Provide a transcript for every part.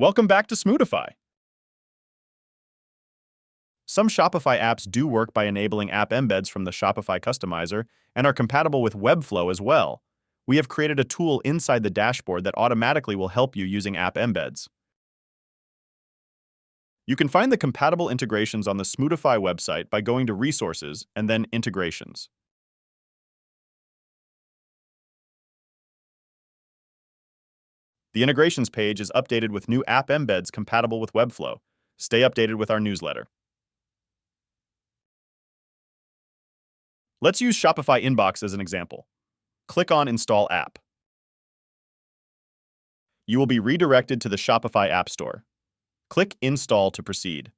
Welcome back to Smootify. Some Shopify apps do work by enabling app embeds from the Shopify customizer and are compatible with Webflow as well. We have created a tool inside the dashboard that automatically will help you using app embeds. You can find the compatible integrations on the Smootify website by going to Resources and then Integrations. The integrations page is updated with new app embeds compatible with Webflow. Stay updated with our newsletter. Let's use Shopify Inbox as an example. Click on Install App. You will be redirected to the Shopify App Store. Click Install to proceed.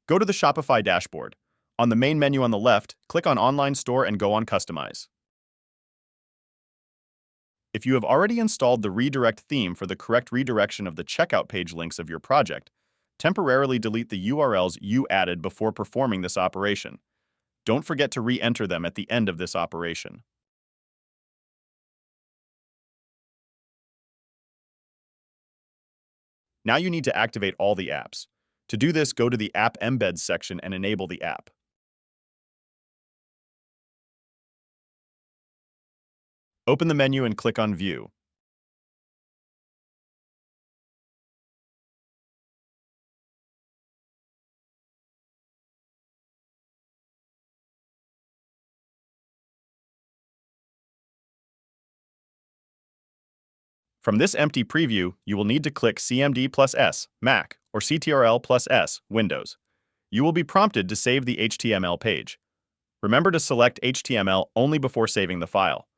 Go to the Shopify dashboard. On the main menu on the left, click on Online Store and go on Customize. If you have already installed the redirect theme for the correct redirection of the checkout page links of your project, temporarily delete the URLs you added before performing this operation. Don't forget to re-enter them at the end of this operation. Now you need to activate all the apps. To do this, go to the App Embeds section and enable the app. Open the menu and click on View. From this empty preview, you will need to click CMD+S, Mac, or CTRL+S, Windows. You will be prompted to save the HTML page. Remember to select HTML only before saving the file.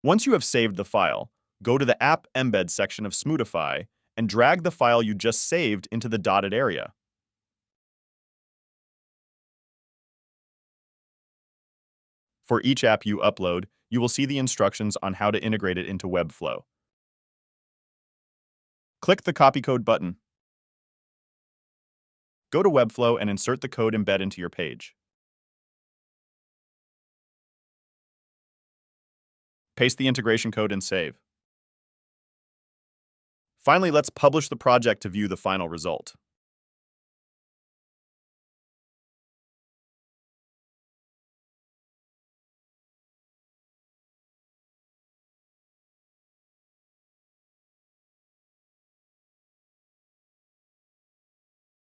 Once you have saved the file, go to the App Embed section of Smootify and drag the file you just saved into the dotted area. For each app you upload, you will see the instructions on how to integrate it into Webflow. Click the Copy Code button. Go to Webflow and insert the code embed into your page. Paste the integration code and save. Finally, let's publish the project to view the final result.